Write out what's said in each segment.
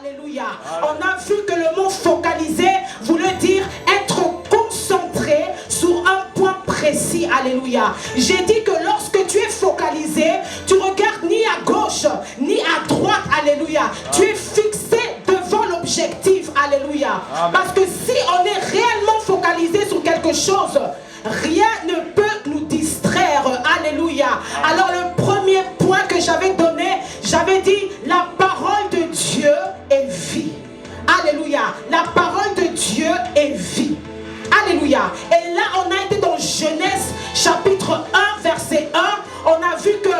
Alléluia. On a vu que le mot focaliser voulait dire être concentré sur un point précis. Alléluia. J'ai dit que lorsque tu es focalisé, tu regardes ni à gauche ni à droite. Alléluia. Tu es fixé devant l'objectif. Alléluia. Parce que si on est réellement focalisé sur quelque chose, rien ne peut nous distraire. Alléluia. Alors le premier point que j'avais donné, j'avais dit la parole de Dieu est vie. Alléluia. La parole de Dieu est vie. Alléluia. Et là on a été dans Genèse chapitre 1 verset 1. On a vu que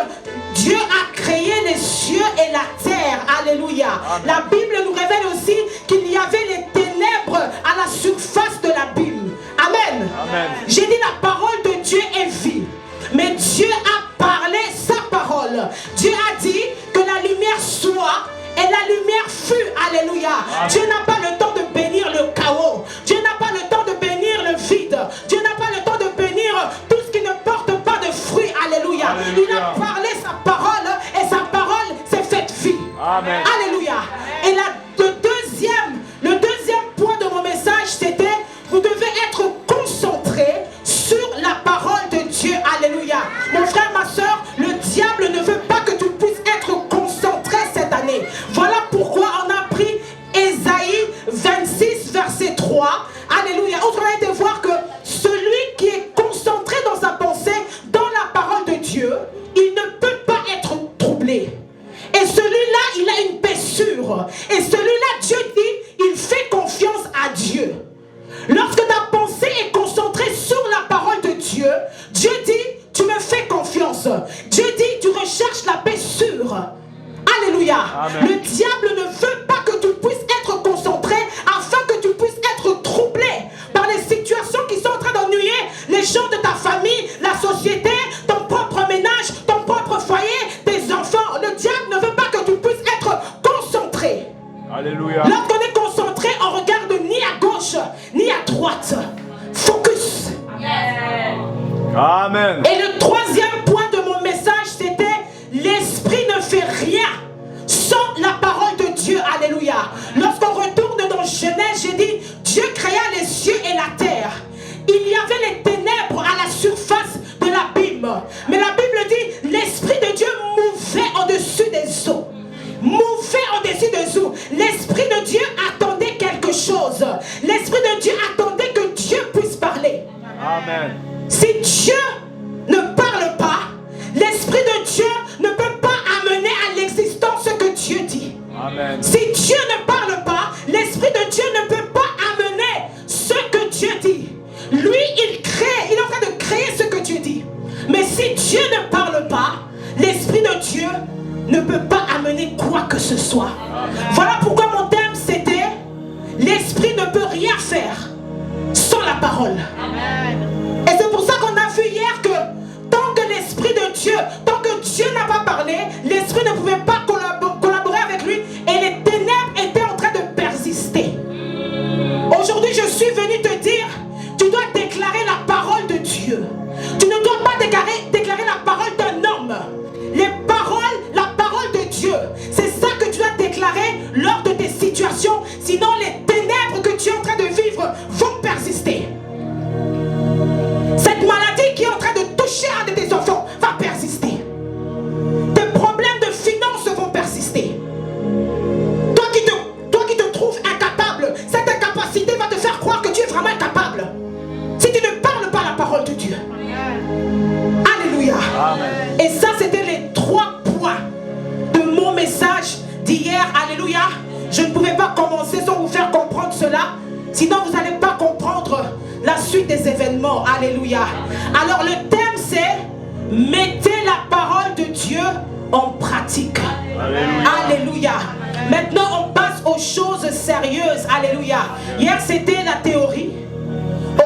Dieu a créé les cieux et la terre. Alléluia. Amen. La Bible nous révèle aussi qu'il y avait les ténèbres à la surface de l'abîme. Amen. Amen. J'ai dit la parole de Dieu est vie. Mais Dieu a parlé sa parole. Dieu a dit que la lumière soit et la lumière fut. Alléluia. Amen. Dieu n'a pas le temps de bénir le chaos. Dieu n'a pas le temps de bénir le vide. Dieu n'a pas le temps de bénir tout ce qui ne porte pas de fruits. Alléluia. Alléluia. Il a parlé sa parole et sa parole s'est faite vie. Amen. Alléluia. Amen. Et le deuxième point de mon message, c'était vous devez être concentré sur la parole de Dieu. Alléluia. Mon frère, ma soeur, le diable ne veut pas que tu puisses être concentré cette année. Voilà pourquoi on a pris Ésaïe 26 verset 3. Alléluia. On a été voir que celui qui est concentré dans sa pensée, dans la parole de Dieu, il ne peut pas être troublé. Et celui-là, il a une paix sûre. Et celui-là, Dieu dit, il fait confiance à Dieu. Lorsque ta pensée est concentrée sur la parole de Dieu, Dieu dit, tu me fais confiance. Dieu dit, tu recherches la paix sûre. Alléluia. Amen. Le diable ne veut pas que tu puisses être concentré afin que tu puisses être troublé par les situations qui sont en train d'ennuyer les gens de ta famille, la société, ton propre ménage, ton propre foyer, tes enfants. Le diable ne veut pas que tu puisses être concentré. Alléluia. Lorsqu'on est concentré, on regarde ni à gauche ni à droite. Focus. Amen. Et le troisième point de mon message, c'était l'esprit ne fait rien sans la parole de Dieu. Alléluia. Lorsqu'on retourne dans Genèse, j'ai dit Dieu créa les cieux et la terre. Il y avait les ténèbres à la surface de l'abîme. Mais la Bible dit l'esprit de Dieu mouvait au-dessus des eaux. Mouvait au-dessus des eaux. L'esprit de Dieu attendait quelque chose. L'esprit de Dieu attendait que Dieu puisse parler. Amen. Si Dieu ne parle pas, l'esprit de Dieu ne peut pas amener à l'existence ce que Dieu dit. Amen. Si Dieu ne parle pas, l'esprit de Dieu ne peut pas amener ce que Dieu dit. Lui, il crée, il est en train de créer ce que Dieu dit. Mais si Dieu ne parle pas, l'esprit de Dieu ne peut pas amener quoi que ce soit. Amen. Voilà pourquoi mon thème c'était l'esprit ne peut rien faire sans la parole. Amen. Et c'est pour ça qu'on a vu hier que tant que l'esprit de Dieu, tant que Dieu n'a pas parlé, l'esprit ne pouvait pas collaborer avec lui et les ténèbres étaient en train de persister. Aujourd'hui je suis venu te dire, tu dois déclarer la parole de Dieu. Tu ne dois pas déclarer la parole d'un homme. La parole de Dieu, c'est ça que tu dois déclarer lors de tes situations. Sinon les ténèbres que tu es en train de vivre vont persister. Cette maladie qui est en train de toucher un de tes enfants va persister. Tes problèmes de finances vont persister. Toi qui te trouves incapable, cette incapacité va te faire croire que tu es vraiment incapable. Si tu ne parles pas la parole de Dieu. Alléluia. Amen. Et ça, c'était les 3 points de mon message d'hier. Alléluia. Je ne pouvais pas commencer sans vous faire comprendre cela. Sinon, vous n'allez pas comprendre la suite des événements. Alléluia. Alors, le thème, c'est mettez la parole de Dieu en pratique. Alléluia. Alléluia. Maintenant, on passe aux choses sérieuses. Alléluia. Hier, c'était la théorie.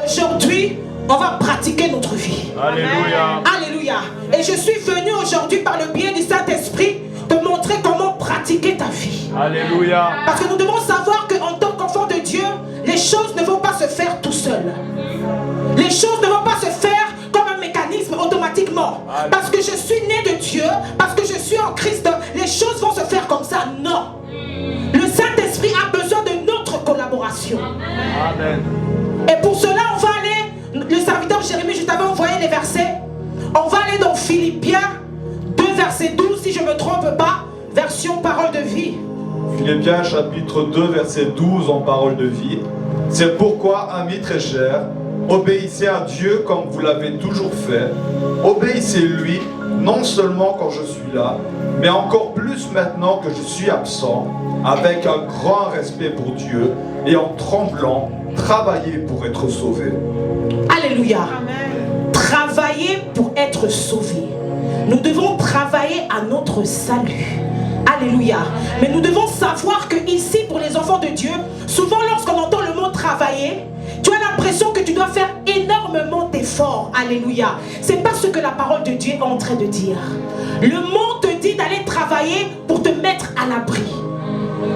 Aujourd'hui, on va pratiquer notre vie. Alléluia. Alléluia. Et je suis venu aujourd'hui par le biais du Saint-Esprit te montrer comment pratiquer ta vie. Alléluia. Parce que nous devons savoir qu'en tant qu'enfant de Dieu, les choses ne vont pas se faire tout seul. Les choses ne vont pas se faire comme un mécanisme automatiquement. Parce que je suis né de Dieu, parce que je suis en Christ, les choses vont se faire comme ça. Non. Le Saint-Esprit restauration. Amen. Et pour cela, on va aller, le serviteur Jérémie, je t'avais envoyé les versets. On va aller dans Philippiens 2, verset 12, si je ne me trompe pas, version parole de vie. Philippiens chapitre 2, verset 12 en parole de vie. C'est pourquoi, amis très chers, obéissez à Dieu comme vous l'avez toujours fait. Obéissez-lui, non seulement quand je suis là, mais encore plus maintenant que je suis absent, avec un grand respect pour Dieu et en tremblant, travaillez pour être sauvés. Alléluia. Amen. Travailler pour être sauvés. Nous devons travailler à notre salut. Alléluia. Mais nous devons savoir que ici, pour les enfants de Dieu, souvent lorsqu'on entend le mot travailler, tu as l'impression que tu dois faire énormément d'efforts. Alléluia. C'est pas ce que la parole de Dieu est en train de dire. Le monde te dit d'aller travailler pour te mettre à l'abri.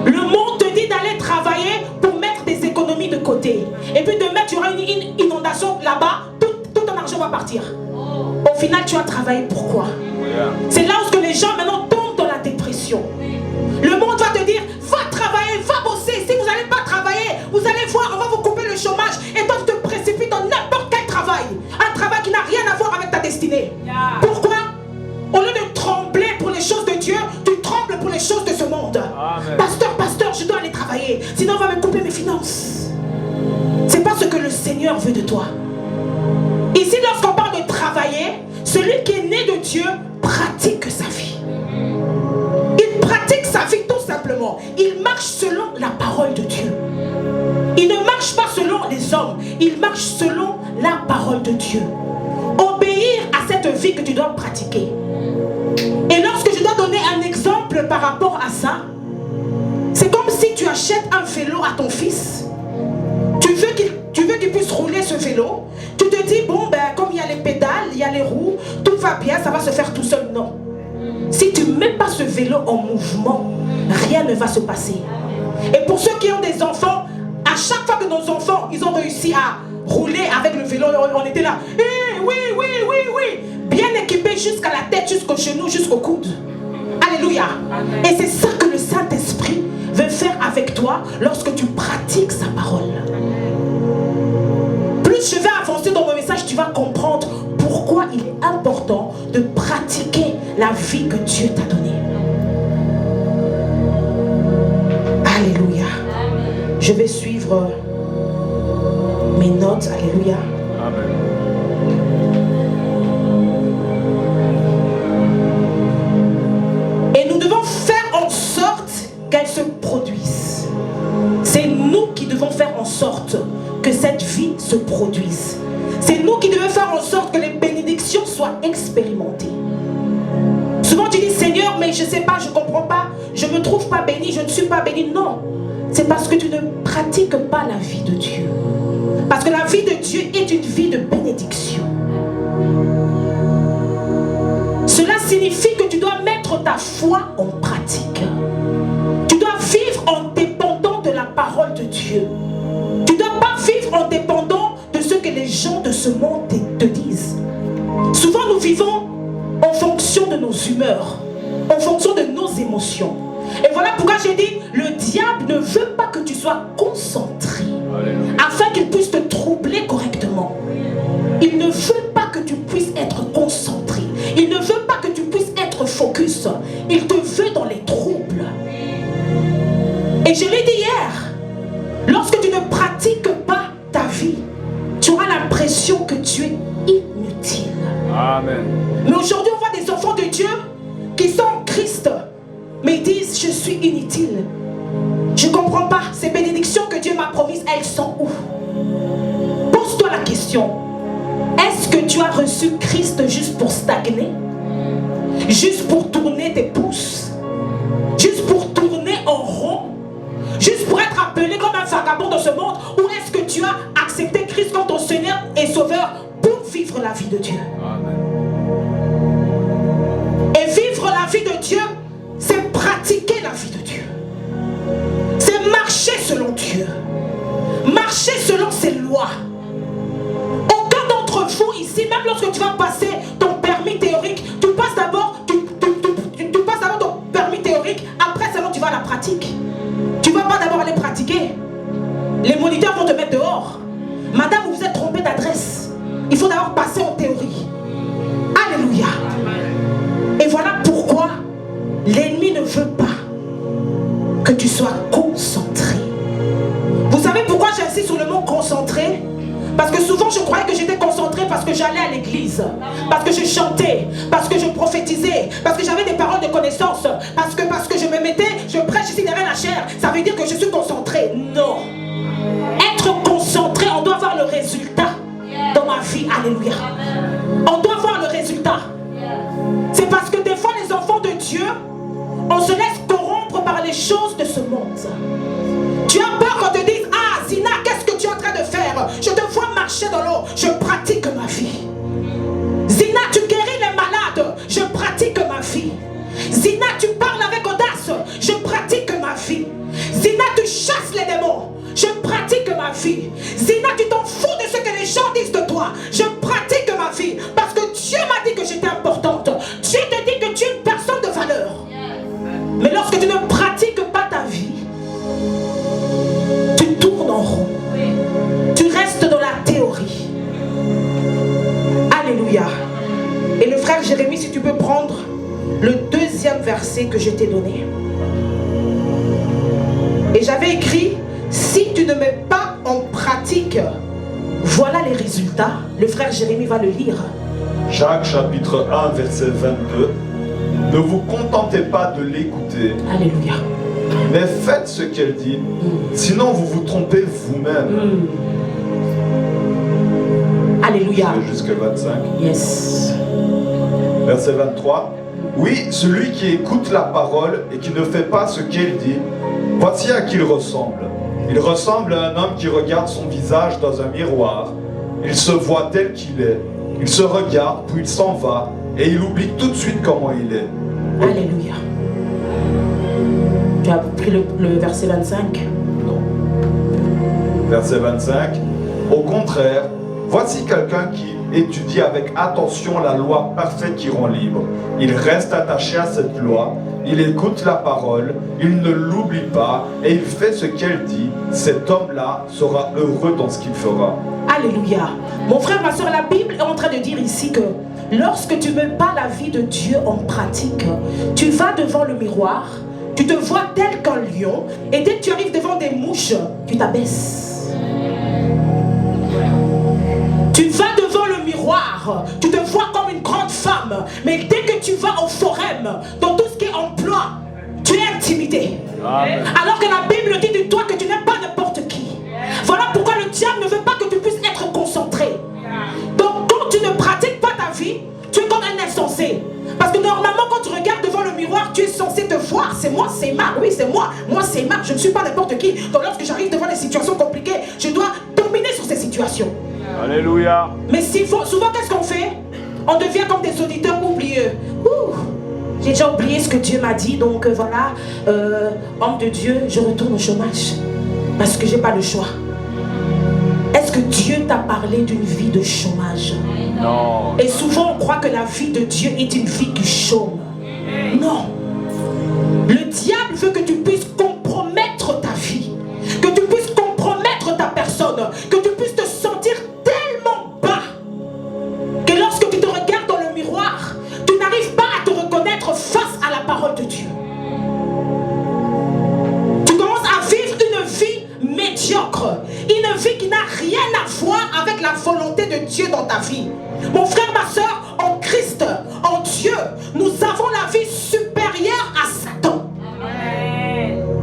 Le monde te dit d'aller travailler pour mettre des économies de côté. Et puis demain, tu auras une inondation là-bas, tout ton argent va partir. Au final, tu as travaillé pourquoi? C'est là où les gens maintenant tombent dans la dépression. Le monde va te dire, va travailler, va bosser. Si vous n'allez pas travailler, vous allez voir, on va vous couper le chômage. Et toi, tu te précipites dans n'importe quel travail. Un travail qui n'a rien à voir avec ta destinée. Pourquoi? Au lieu de trembler pour les choses de Dieu, tu trembles pour les choses de ce monde. Amen. Pasteur, je dois aller travailler. Sinon, on va me couper mes finances. C'est pas ce que le Seigneur veut de toi. Ici, lorsqu'on parle de travailler, celui qui est né de Dieu pratique sa vie. Il pratique sa vie tout simplement. Il marche selon la parole de Dieu. Il ne marche pas selon les hommes. Il marche selon la parole de Dieu. Obéir à cette vie que tu dois pratiquer. Et lorsque je dois donner un exemple par rapport à ça, c'est comme si tu achètes un vélo à ton fils. Tu veux qu'il puisse rouler ce vélo. Tu te dis, bon, ben, comme il y a les pédales, il y a les roues, tout va bien, ça va se faire tout seul. Non. Si tu ne mets pas ce vélo en mouvement, rien ne va se passer. Et pour ceux qui ont des enfants, à chaque fois que nos enfants, ils ont réussi à rouler avec le vélo, on était là. Oui. Bien équipés jusqu'à la tête, jusqu'aux genoux, jusqu'au coude. Alléluia. Et c'est ça que le Saint-Esprit veut faire avec toi lorsque tu pratiques sa parole. Plus je vais avancer dans mon message, tu vas comprendre pourquoi il est important de pratiquer la vie que Dieu t'a donnée. Alléluia. Je vais suivre mes notes. Alléluia. Amen. Et nous devons faire en sorte qu'elle se produise. C'est nous qui devons faire en sorte que cette vie se produise. C'est nous qui devons faire en sorte que les bénédictions soient expérimentées. Souvent tu dis, Seigneur, mais je ne sais pas, je ne comprends pas, je ne me trouve pas béni, je ne suis pas béni. Non, c'est parce que tu ne pratiques pas la vie de Dieu. Parce que la vie de Dieu est une vie de bénédiction. Cela signifie que tu dois mettre ta foi en pratique. Tu dois vivre en dépendant de la parole de Dieu. Tu ne dois pas vivre en dépendant de ce que les gens de ce monde te disent. Souvent nous vivons en fonction de nos humeurs, en fonction de nos émotions. Et voilà pourquoi j'ai dit, le diable ne veut pas que tu sois concentré, afin qu'il puisse te troubler correctement. Il ne veut pas que tu puisses être concentré. Il ne veut pas que tu puisses être focus. Il te veut dans les troubles. Et je l'ai dit hier, lorsque tu ne pratiques pas ta vie, tu auras l'impression que tu es inutile. Amen. Mais aujourd'hui, on voit des enfants de Dieu qui sont en Christ, mais ils disent, je suis inutile. Je ne comprends pas, ces bénédictions que Dieu m'a promises, elles sont où? Pose-toi la question. Est-ce que tu as reçu Christ juste pour stagner? Juste pour tourner tes pouces? Juste pour tourner en rond? Juste pour être appelé comme un vagabond dans ce monde? Ou est-ce que tu as accepté Christ comme ton Seigneur et Sauveur pour vivre la vie de Dieu? Amen. Et vivre la vie de Dieu, c'est pratiquer la vie de Dieu. C'est marcher selon Dieu. Marcher selon ses lois. Aucun d'entre vous ici, même lorsque tu vas passer ton permis théorique, tu passes d'abord ton permis théorique, après seulement tu vas à la pratique. Tu ne vas pas d'abord aller pratiquer. Les parce que j'allais à l'église, parce que je chantais, parce que je prophétisais, parce que j'avais des paroles de connaissance, parce que je me mettais, je prêche ici derrière la chair, ça veut dire que je suis concentré. Non. Être concentré, on doit voir le résultat dans ma vie. Alléluia. On doit voir le résultat. C'est parce que des fois les enfants de Dieu, on se laisse corrompre par les choses de ce monde. Tu as peur qu'on te dise, ah Zina, qu'est-ce que tu es en train de faire? Je te vois marcher dans l'eau, je pratique ma vie. Zina, tu guéris les malades, je pratique ma vie. Zina, tu parles avec audace, je pratique ma vie. Zina, tu chasses les démons, je pratique ma vie. Zina, tu t'en fous de ce que les gens disent de toi, je pratique ma vie. Parce que Dieu m'a dit que j'étais importante. Dieu te dit que tu es une personne de valeur. Mais lorsque tu ne pratiques pas ta vie, tu tournes en rond. Tu restes dans la théorie. Alléluia. Et le frère Jérémie, si tu peux prendre le deuxième verset que je t'ai donné. Et j'avais écrit, si tu ne mets pas en pratique, voilà les résultats. Le frère Jérémie va le lire. Jacques chapitre 1 verset 22. Ne vous contentez pas de l'écouter. Alléluia. Mais faites ce qu'elle dit, sinon vous vous trompez vous-même. Alléluia. Jusqu'à 25. Yes. Verset 23. Oui, celui qui écoute la parole et qui ne fait pas ce qu'elle dit, voici à qui il ressemble. Il ressemble à un homme qui regarde son visage dans un miroir. Il se voit tel qu'il est. Il se regarde, puis il s'en va, et il oublie tout de suite comment il est. Alléluia. Tu as pris le verset 25? Non. Verset 25. Au contraire, voici quelqu'un qui étudie avec attention la loi parfaite qui rend libre. Il reste attaché à cette loi, il écoute la parole, il ne l'oublie pas et il fait ce qu'elle dit. Cet homme-là sera heureux dans ce qu'il fera. Alléluia. Mon frère, ma soeur, la Bible est en train de dire ici que lorsque tu ne mets pas la vie de Dieu en pratique, tu vas devant le miroir, tu te vois tel qu'un lion, et dès que tu arrives devant des mouches, tu t'abaisses. Tu vas devant le miroir, tu te vois comme une grande femme, mais dès que tu vas au forum, dans tout ce qui est emploi, tu es intimidé. Amen. Alors que la Bible dit de toi que tu n'es pas n'importe qui. Voilà pourquoi le diable ne veut pas que tu puisses être concentré. Donc quand tu ne pratiques pas ta vie, tu es comme un insensé. Parce que normalement quand tu regardes devant le miroir, tu es censé te voir. C'est moi, c'est Marc, oui c'est moi. Moi c'est Marc, je ne suis pas n'importe qui. Donc lorsque j'arrive devant des situations compliquées, je dois dominer sur ces situations. Alléluia. Mais souvent qu'est-ce qu'on fait? On devient comme des auditeurs oublieux. J'ai déjà oublié ce que Dieu m'a dit, donc voilà, homme de Dieu, je retourne au chômage. Parce que j'ai pas le choix. Est-ce que Dieu t'a parlé d'une vie de chômage? Non. Et souvent on croit que la vie de Dieu est une vie qui chôme. Non. Le diable veut que tu puisses compromettre ta vie, que tu puisses compromettre ta personne, que tu puisses te sentir tellement bas que lorsque tu te regardes dans le miroir, tu n'arrives pas à te reconnaître face à la parole de Dieu. Tu commences à vivre une vie médiocre, une vie qui n'a rien à voir avec la volonté de Dieu dans ta vie. Mon frère, ma soeur, en Christ, en Dieu, nous avons la vie supérieure à Satan.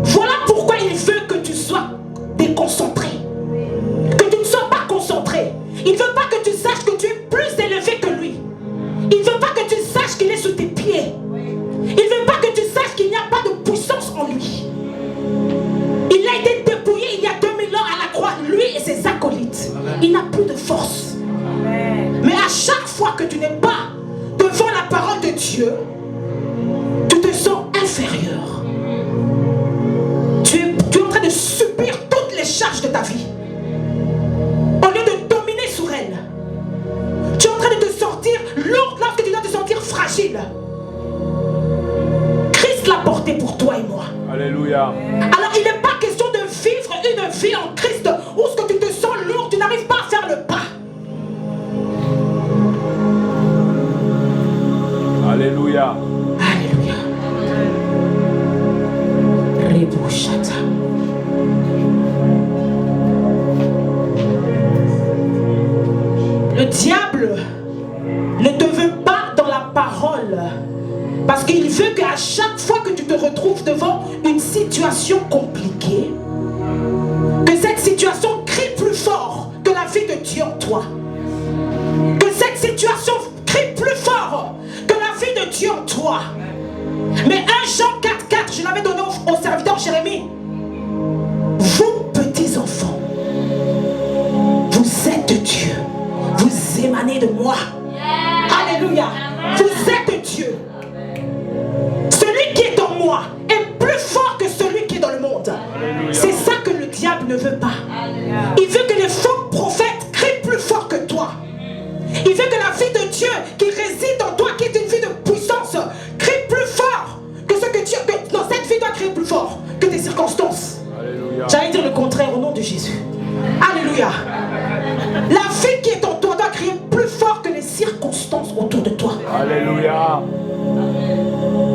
Voilà pourquoi il veut que tu sois déconcentré, que tu ne sois pas concentré. Il ne veut pas que tu saches que tu es plus élevé que lui. Il ne veut pas que tu saches qu'il est sous tes pieds. Il ne veut pas que tu saches qu'il n'y a pas de puissance en lui. Il a été dépouillé il y a 2000 ans à la croix, lui et ses acolytes. Il n'a plus de force. Mais à chaque fois que tu n'es pas devant la parole de Dieu, tu te sens inférieur. Tu es en train de subir toutes les charges de ta vie. Au lieu de dominer sur elle, tu es en train de te sentir lourde lorsque tu dois te sentir fragile. Christ l'a porté pour toi et moi. Alléluia. Alors il n'est pas question de vivre une vie en Christ où ce que tu te sens lourd, tu n'arrives pas à faire le pas. Alléluia. Alléluia. Rebouchata. Le diable te veut pas dans la parole. Parce qu'il veut qu'à chaque fois que tu te retrouves devant une situation compliquée, que cette situation crie plus fort que la vie de Dieu en toi. Que cette situation crie plus fort que la vie de Dieu en toi. Mais 1 Jean 4,4, je l'avais donné au serviteur Jérémie. Vous, petits enfants, vous êtes de Dieu. Vous émanez de moi. Alléluia. Vous êtes de Dieu. Celui qui est en moi est plus fort que celui qui est dans le monde. C'est ça que le diable ne veut pas. Il veut que les faux prophètes crient plus fort que toi. Il veut que la vie de Dieu qui réside en toi, qui est une vie de puissance, crie plus fort que ce que Dieu... Non, cette vie doit crier plus fort que tes circonstances. J'allais dire le contraire au nom de Jésus. Alléluia. La vie qui est en toi doit crier plus fort que les circonstances autour de toi. Alléluia.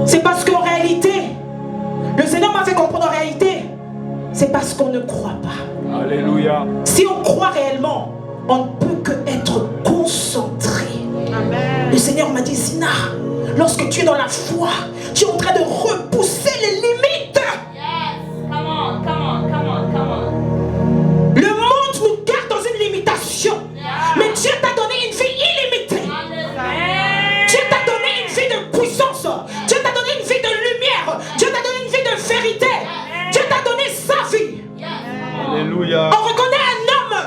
C'est parce qu'en réalité, le Seigneur m'a fait comprendre en réalité, c'est parce qu'on ne croit pas. Alléluia. Si on croit réellement, on ne peut que être concentré. Amen. Le Seigneur m'a dit, Zina, lorsque tu es dans la foi, tu es en train de repousser les limites. Yes. Come on, come on, come on, come on. Le monde nous garde dans une limitation. Yeah. Mais Dieu t'a donné une vie illimitée. Amen. Dieu t'a donné une vie de puissance. Dieu t'a donné une vie de lumière. Dieu t'a donné une vie de vérité. Dieu t'a donné sa vie. Alléluia. On reconnaît un homme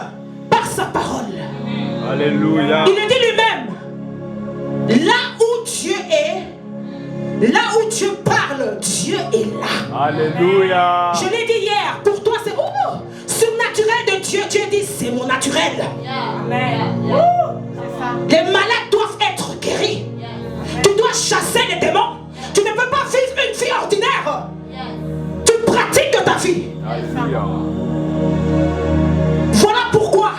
par sa parole. Alléluia. Il le dit lui-même. Là où Dieu est, là où Dieu parle, Dieu est là. Alléluia. Je l'ai dit hier, pour toi c'est surnaturel de Dieu. Dieu dit c'est mon naturel. Les malades doivent être guéris. Tu dois chasser les démons. Tu ne peux pas vivre une vie ordinaire. Tu pratiques ta vie. Alléluia. Voilà pourquoi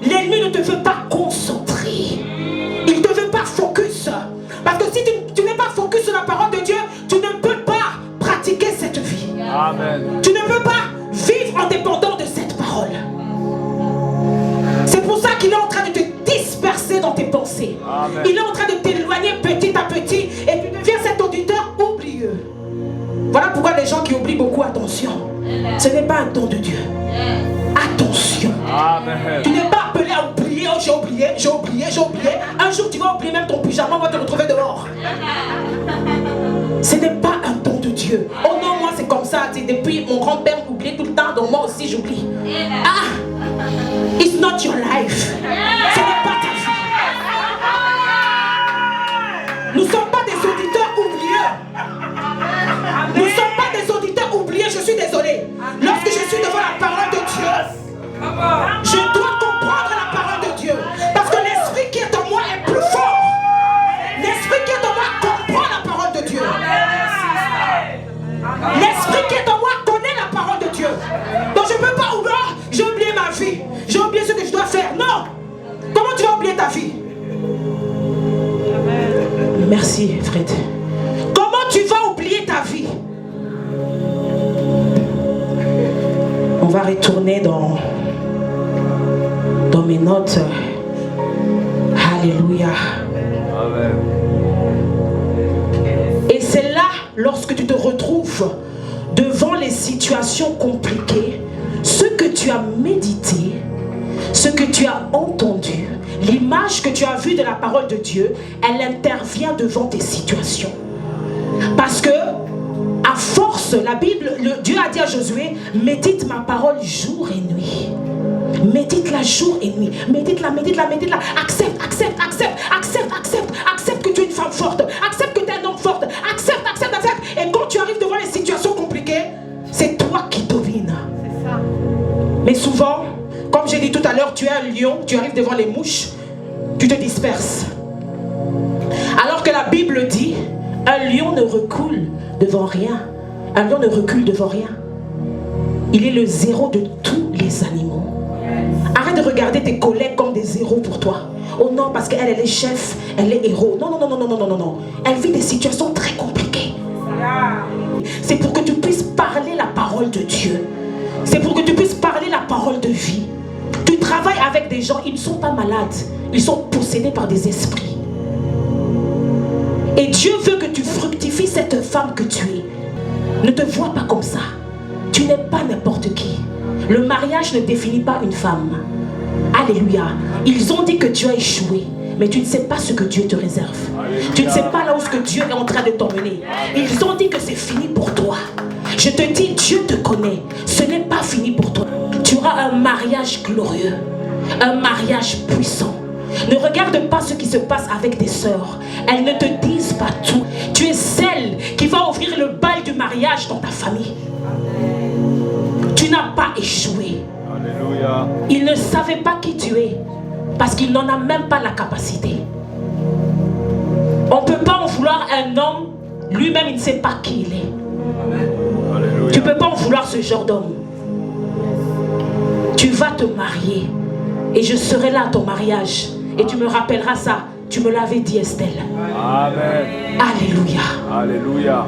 l'ennemi ne te veut pas concentrer. Il ne te veut pas focus. Parce que si tu n'es pas focus sur la parole de Dieu, tu ne peux pas pratiquer cette vie. Amen. Tu ne peux pas vivre en dépendant de cette parole. C'est pour ça qu'il est en train de te disperser dans tes pensées. Amen. Il est en train de t'éloigner petit à petit et tu deviens cet auditeur oublieux. Voilà pourquoi les gens qui oublient beaucoup, attention. Ce n'est pas un don de Dieu. Attention. Amen. Tu n'es pas appelé à oublier. Oh, j'ai oublié, j'ai oublié, j'ai oublié. Un jour tu vas oublier même ton pyjama, on va te retrouver dehors. Ce n'est pas un don de Dieu. Oh non, moi c'est comme ça. Depuis mon grand-père oubliait tout le temps, donc moi aussi j'oublie. Ah, it's not your life. Ce n'est pas ta vie. Nous ne sommes pas des auditeurs oublieux. Nous ne sommes pas des auditeurs oubliés, je suis désolé. Lorsque je suis devant la parole de Dieu, je dois comprendre la parole de Dieu. Parce que l'esprit qui est en moi est plus fort. L'esprit qui est en moi comprend la parole de Dieu. L'esprit qui est en moi connaît la parole de Dieu. Donc je ne peux pas oublier, j'ai oublié ma vie. J'ai oublié ce que je dois faire. Non. Comment tu vas oublier ta vie? Merci Fred. Comment tu vas oublier ta vie? On va retourner dans mes notes. Alléluia. Amen. Et c'est là, lorsque tu te retrouves devant les situations compliquées, ce que tu as médité, ce que tu as entendu, l'image que tu as vue de la parole de Dieu, elle intervient devant tes situations. Parce que, à force, la Bible, Dieu a dit à Josué, médite ma parole jour et nuit. Médite-la jour et nuit. Médite-la, médite-la, médite-la. Accepte, accepte, accepte, accepte, accepte, accepte que tu es une femme forte. Accepte que tu es un homme fort. Accepte, accepte, accepte. Et quand tu arrives devant les situations compliquées, c'est toi qui domines. C'est ça. Mais souvent, comme j'ai dit tout à l'heure, tu es un lion, tu arrives devant les mouches, tu te disperses. Alors que la Bible dit, un lion ne recule devant rien. Un lion ne recule devant rien. Il est le zéro de tous les animaux. Arrête de regarder tes collègues comme des héros pour toi. Oh non, parce qu'elle est chef, elle est héros. Non, non, non, non, non, non, non, non. Elle vit des situations très compliquées. C'est pour que tu puisses parler la parole de Dieu. C'est pour que tu puisses parler la parole de vie. Tu travailles avec des gens, ils ne sont pas malades. Ils sont possédés par des esprits. femme que tu es. Ne te vois pas comme ça. Tu n'es pas n'importe qui. Le mariage ne définit pas une femme. Alléluia. Ils ont dit que tu as échoué, mais tu ne sais pas ce que Dieu te réserve. Alléluia. Tu ne sais pas là où ce que Dieu est en train de t'emmener. Ils ont dit que c'est fini pour toi. Je te dis, Dieu te connaît. Ce n'est pas fini pour toi. Tu auras un mariage glorieux, un mariage puissant. Ne regarde pas ce qui se passe avec tes sœurs. Elles ne te disent pas tout. Tu es celle qui va ouvrir le bal du mariage dans ta famille. Tu n'as pas échoué. Alléluia. Il ne savait pas qui tu es parce qu'il n'en a même pas la capacité. On ne peut pas en vouloir un homme, lui-même il ne sait pas qui il est. Alléluia. Tu ne peux pas en vouloir ce genre d'homme. Tu vas te marier et je serai là à ton mariage et tu me rappelleras ça. Tu me l'avais dit, Estelle. Amen. Alléluia. Alléluia.